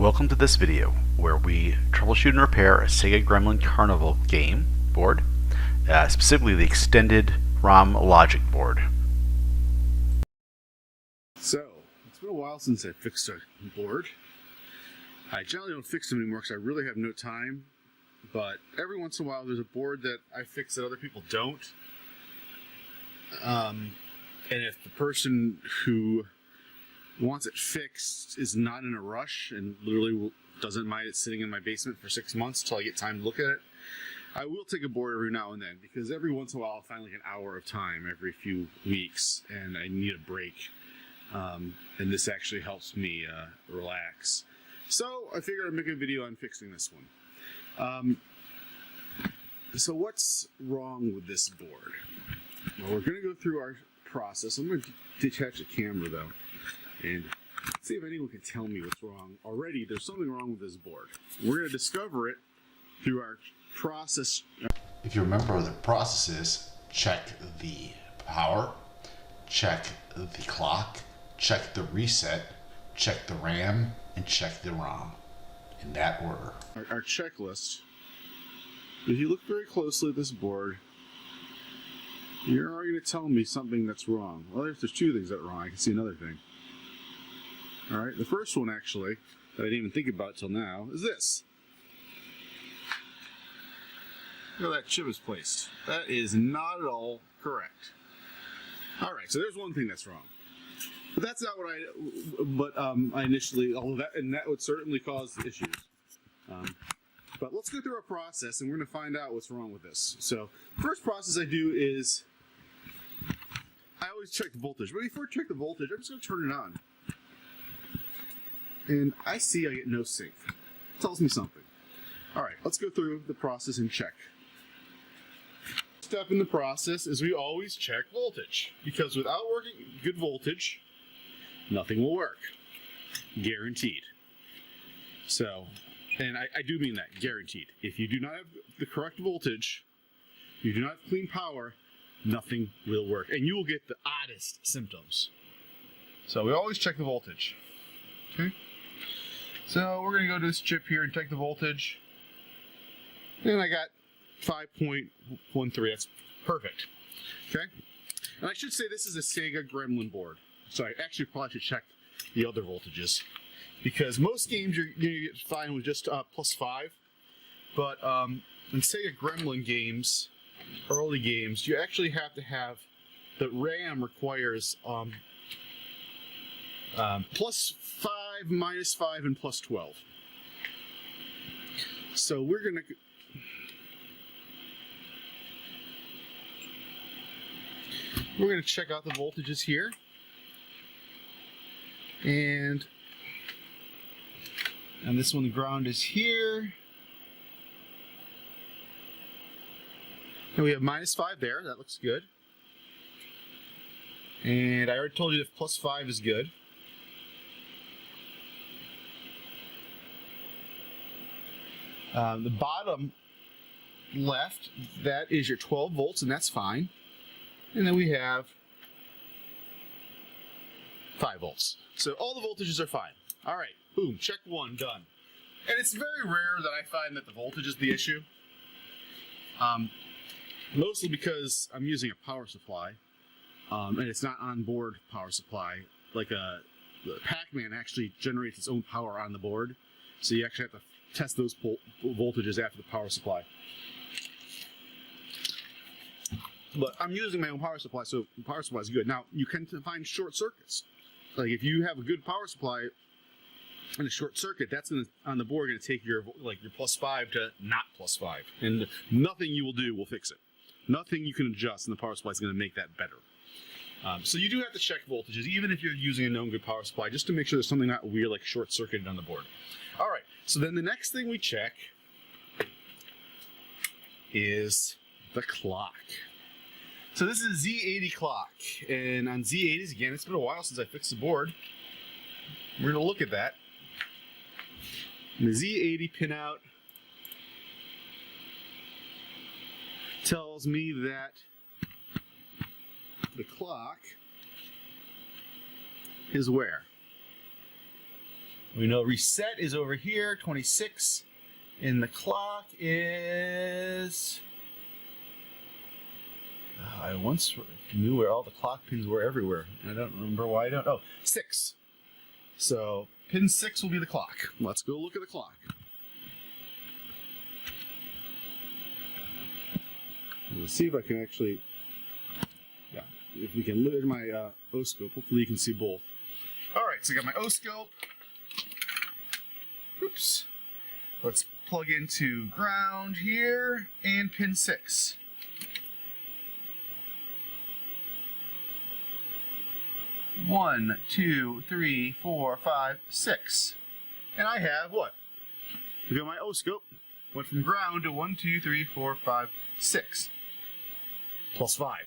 Welcome to this video where we troubleshoot and repair a Sega Gremlin Carnival game board, specifically the extended ROM logic board. So, it's been a while since I fixed a board. I generally don't fix them anymore because I really have no time, but every once in a while there's a board that I fix that other people don't. And if the person who wants it fixed is not in a rush and literally doesn't mind it sitting in my basement for 6 months until I get time to look at it, I will take a board every now and then, because every once in a while I'll find like an hour of time every few weeks and I need a break. And this actually helps me relax. So I figured I'd make a video on fixing this one. So what's wrong with this board? Well, we're going to go through our process. I'm going to detach the camera though and see if anyone can tell me what's wrong. Already there's something wrong with this board. We're going to discover it through our process. If you remember the processes, check the power, check the clock, check the reset, check the RAM, and check the ROM, in that order. Our checklist, if you look very closely at this board, you're already going to tell me something that's wrong. Well, there's 2 things that are wrong. I can see another thing. Alright, the first one actually, that I didn't even think about till now, is this. Look how that chip is placed. That is not at all correct. Alright, so there's one thing that's wrong. But that's not what I initially, although that would certainly cause issues. But let's go through our process and we're going to find out what's wrong with this. So, first process I do is, I always check the voltage. But before I check the voltage, I'm just going to turn it on. And I see I get no sync. It tells me something. Alright, let's go through the process and check. Step in the process is we always check voltage, because without working good voltage, nothing will work. Guaranteed. So, and I do mean that, guaranteed. If you do not have the correct voltage, you do not have clean power, nothing will work. And you will get the oddest symptoms. So we always check the voltage. Okay? So we're going to go to this chip here and check the voltage. And I got 5.13. That's perfect. Okay? And I should say this is a Sega Gremlin board. So I actually probably should check the other voltages. Because most games you're going to get fine with just +5. But in Sega Gremlin games, early games, you actually have to have, the RAM requires +5, -5, and +12. So we're going to check out the voltages here. And this one, the ground is here. And we have -5 there. That looks good. And I already told you that +5 is good. The bottom left, that is your 12 volts, and that's fine. And then we have 5 volts. So all the voltages are fine. All right, boom, check 1, done. And it's very rare that I find that the voltage is the issue. Mostly because I'm using a power supply, and it's not onboard power supply. Like the Pac-Man actually generates its own power on the board, so you actually have to test those voltages after the power supply. But I'm using my own power supply, so the power supply is good. Now, you can find short circuits. Like if you have a good power supply and a short circuit, that's on the board going to take your +5 to not +5, and nothing you will do will fix it. Nothing you can adjust in the power supply is going to make that better. So you do have to check voltages, even if you're using a known good power supply, just to make sure there's something not weird like short-circuited on the board. All right, so then the next thing we check is the clock. So this is a Z80 clock, and on Z80s, again, it's been a while since I fixed the board. We're going to look at that. And the Z80 pinout tells me that the clock is where? We know reset is over here, 26, and the clock is... I once knew where all the clock pins were everywhere. I don't remember why I don't. Oh, 6. So pin 6 will be the clock. Let's go look at the clock. Let's see if I can actually... Yeah, if we can look at my oscilloscope, hopefully you can see both. Alright, so I got my oscilloscope. Oops. Let's plug into ground here and pin 6. One, two, three, four, 5, 6. And I have what? Look at my oscilloscope. Went from ground to 1, 2, 3, 4, 5, 6. Plus 5.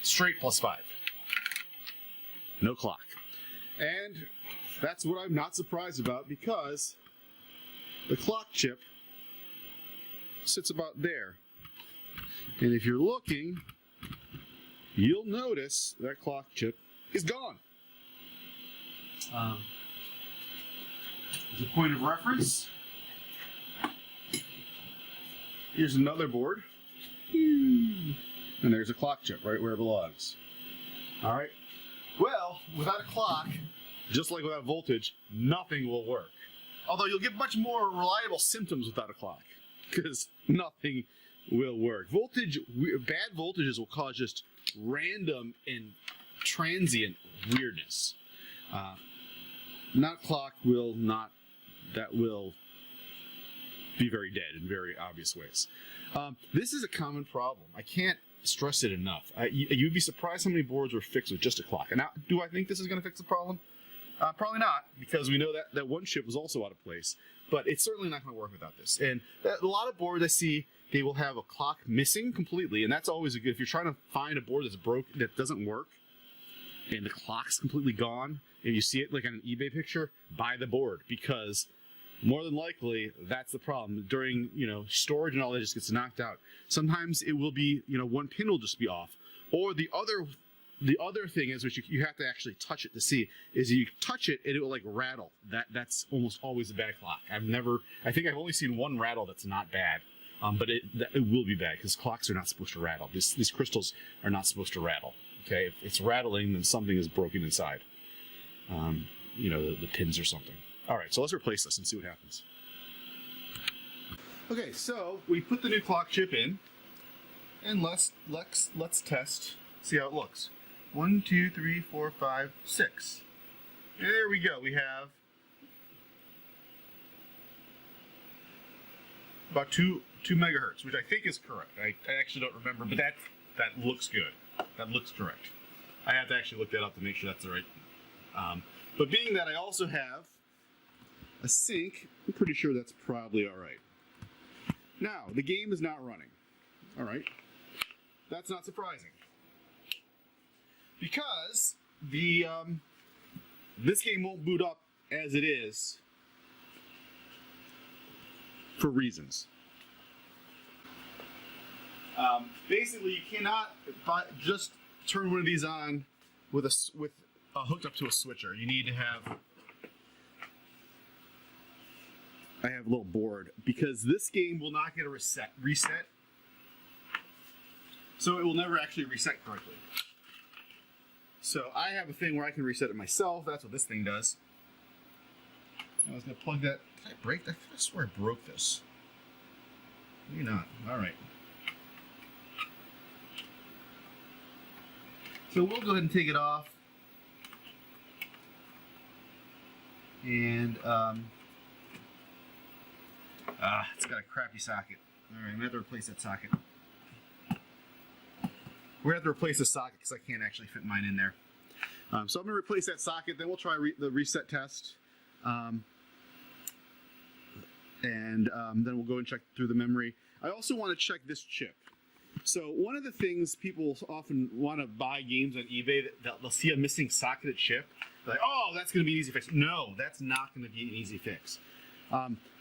Straight plus 5. No clock. And that's what I'm not surprised about, because the clock chip sits about there. And if you're looking, you'll notice that clock chip is gone. As a point of reference, here's another board. And there's a clock chip right where it belongs. Alright. Well, without a clock, just like without voltage, nothing will work. Although you'll get much more reliable symptoms without a clock, because nothing will work. Bad voltages will cause just random and transient weirdness. Not clock will not, that will be very dead in very obvious ways. This is a common problem. I can't stress it enough. You'd be surprised how many boards were fixed with just a clock. And now, do I think this is going to fix the problem? Probably not, because we know that one chip was also out of place. But it's certainly not going to work without this. And a lot of boards I see, they will have a clock missing completely, and that's always a good. If you're trying to find a board that's broke, that doesn't work, and the clock's completely gone, and you see it like on an eBay picture, buy the board, because more than likely that's the problem. During storage and all that, just gets knocked out. Sometimes it will be one pin will just be off, or the other thing is, which you have to actually touch it to see, is you touch it and it will like rattle. That's almost always a bad clock. I think I've only seen one rattle that's not bad. But it will be bad, because clocks are not supposed to rattle. These crystals are not supposed to rattle. Okay, if it's rattling, then something is broken inside. The pins or something. All right, so let's replace this and see what happens. Okay, so we put the new clock chip in, and let's test, see how it looks. 1, 2, 3, 4, 5, 6. There we go. We have about 2 megahertz, which I think is correct. I actually don't remember, but that looks good. That looks correct. I have to actually look that up to make sure that's the right. But being that I also have a sync, I'm pretty sure that's probably all right. Now, the game is not running. All right. That's not surprising, because this game won't boot up as it is for reasons. Basically, you cannot just turn one of these on with hooked up to a switcher. You need to have. I have a little board, because this game will not get a reset, so it will never actually reset correctly. So I have a thing where I can reset it myself. That's what this thing does. I was going to plug that. Did I break that? I swear I broke this. Maybe not. All right. So we'll go ahead and take it off. And it's got a crappy socket. All right, I'm going to have to replace that socket. We're going to have to replace the socket, because I can't actually fit mine in there. So I'm going to replace that socket, then we'll try the reset test. Then we'll go and check through the memory. I also want to check this chip. So one of the things people often want to buy games on eBay, they'll see a missing socketed chip. They're like, oh, that's going to be an easy fix. No, that's not going to be an easy fix.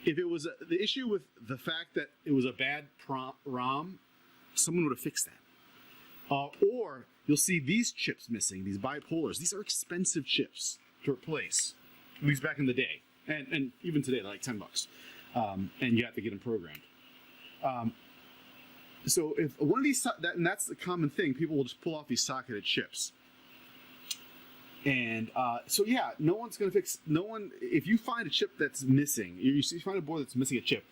If it was the issue with the fact that it was a bad ROM, someone would have fixed that. Or you'll see these chips missing, these bipolars. These are expensive chips to replace. At least back in the day, and even today, they're like $10, and you have to get them programmed. So if one of these, and that's the common thing, people will just pull off these socketed chips. And so yeah, no one's gonna fix. No one. If you find a chip that's missing, you find a board that's missing a chip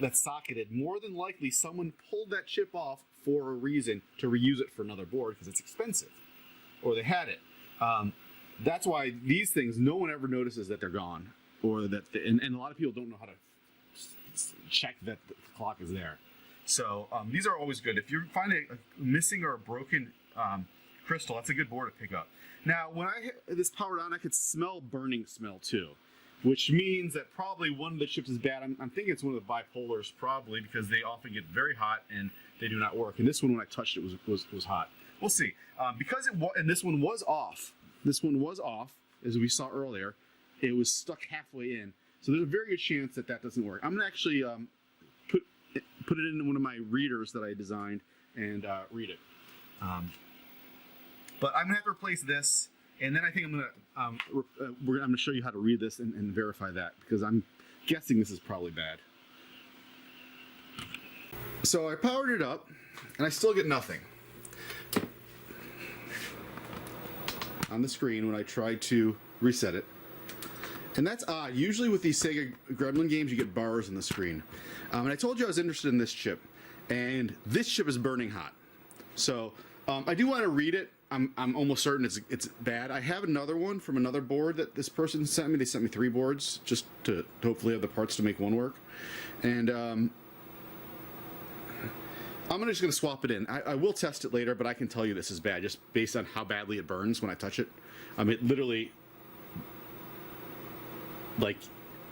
that's socketed. More than likely, someone pulled that chip off for a reason to reuse it for another board because it's expensive, or they had it. That's why these things, no one ever notices that they're gone, or that. And a lot of people don't know how to check that the clock is there. So these are always good. If you find a missing or a broken crystal, that's a good board to pick up. Now, when I hit this powered on, I could smell burning smell too, which means that probably one of the chips is bad. I'm thinking it's one of the bipolars, probably, because they often get very hot and they do not work. And this one, when I touched it, was hot. We'll see. Because and this one was off. This one was off, as we saw earlier. It was stuck halfway in, so there's a very good chance that that doesn't work. I'm gonna actually put it in one of my readers that I designed and read it. But I'm gonna have to replace this, and then I think I'm gonna show you how to read this and verify that, because I'm guessing this is probably bad. So I powered it up, and I still get nothing on the screen when I try to reset it. And that's odd. Usually with these Sega Gremlin games, you get bars on the screen. And I told you I was interested in this chip, and this chip is burning hot. So I do want to read it. I'm almost certain it's bad. I have another one from another board that this person sent me. They sent me 3 boards just to hopefully have the parts to make one work. And I'm just going to swap it in. I will test it later, but I can tell you this is bad just based on how badly it burns when I touch it. It literally, like,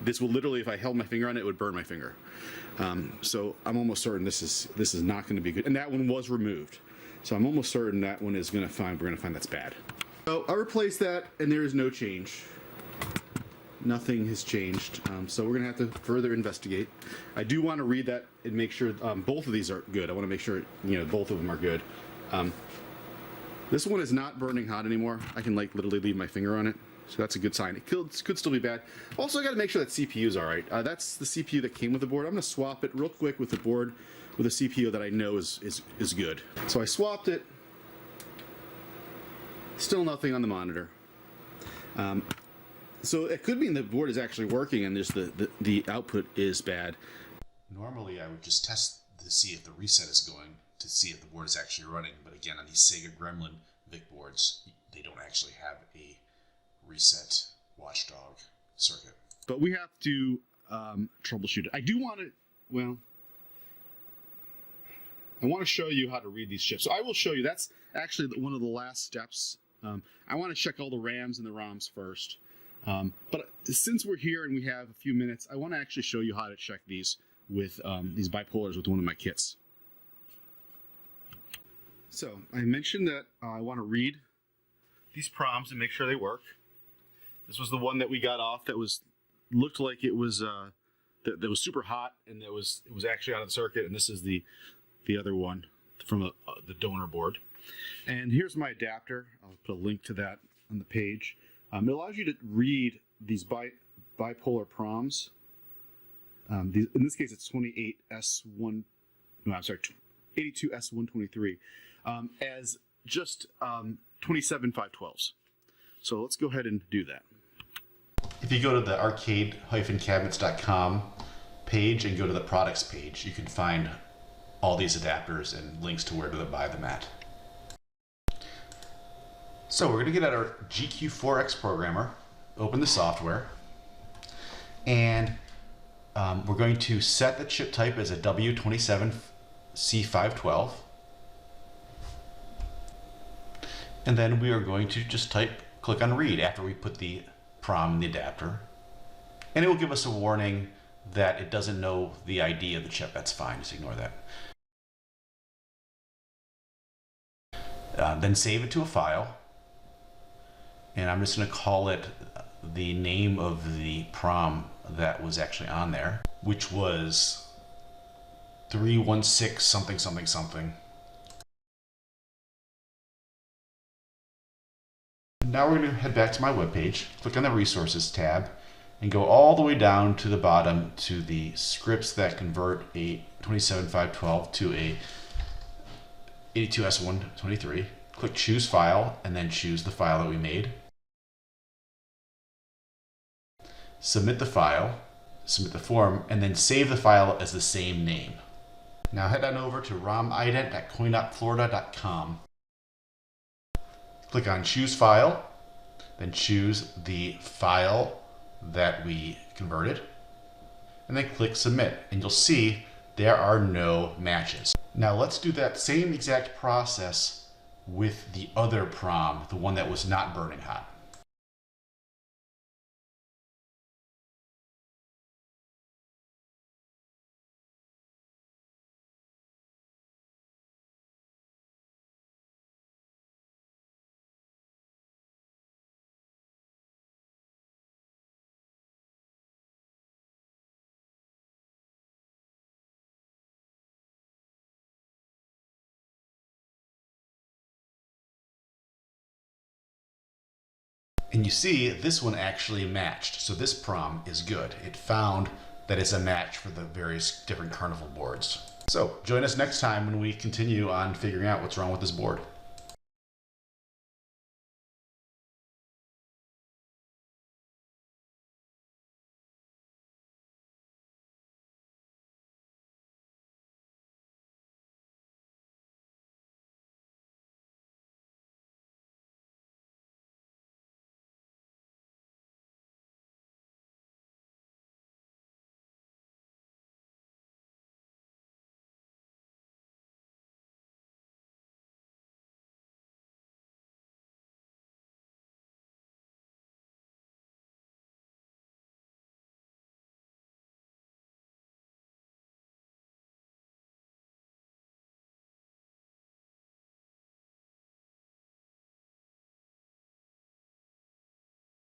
this will literally, if I held my finger on it, it would burn my finger. So I'm almost certain this is not going to be good. And that one was removed. So I'm almost certain that one is going to find, we're going to find that's bad. So I replaced that, and there is no change. Nothing has changed. So we're going to have to further investigate. I do want to read that and make sure both of these are good. I want to make sure, both of them are good. This one is not burning hot anymore. I can literally leave my finger on it. So that's a good sign. It could still be bad. Also, I got to make sure that CPU is all right. That's the CPU that came with the board. I'm going to swap it real quick with the board with a CPU that I know is good. So I swapped it. Still nothing on the monitor. So it could mean the board is actually working and just the output is bad. Normally, I would just test to see if the reset is going, to see if the board is actually running. But again, on these Sega Gremlin VIC boards, they don't actually have a reset watchdog circuit. But we have to troubleshoot it. I do want to, I want to show you how to read these chips. So I will show you. That's actually one of the last steps. I want to check all the RAMs and the ROMs first. But since we're here and we have a few minutes, I want to actually show you how to check these with these bipolars with one of my kits. So I mentioned that I want to read these PROMs and make sure they work. This was the one that we got off that looked like it was that was super hot, and it was actually out of the circuit. And this is the other one from the donor board. And here's my adapter. I'll put a link to that on the page. It allows you to read these bipolar PROMs. In this case, it's 82S123 as just 27512s. So let's go ahead and do that. If you go to the arcade-cabinets.com page and go to the products page, you can find all these adapters and links to where to buy them at. So we're going to get at our GQ4X programmer, open the software, and we're going to set the chip type as a W27C512. And then we are going to just click on read after we put the PROM in the adapter. And it will give us a warning that it doesn't know the ID of the chip. That's fine, just ignore that. Then save it to a file. And I'm just going to call it the name of the PROM that was actually on there, which was 316 something something something. Now we're going to head back to my webpage, click on the Resources tab, and go all the way down to the bottom to the scripts that convert a 27512 to a 82S123. Click Choose File, and then choose the file that we made. Submit the file, submit the form, and then save the file as the same name. Now head on over to romident.coin.florida.com. Click on Choose File, then choose the file that we converted, and then click Submit, and you'll see there are no matches. Now let's do that same exact process with the other PROM, the one that was not burning hot. And you see, this one actually matched. So this PROM is good. It found that it's a match for the various different Carnival boards. So join us next time when we continue on figuring out what's wrong with this board.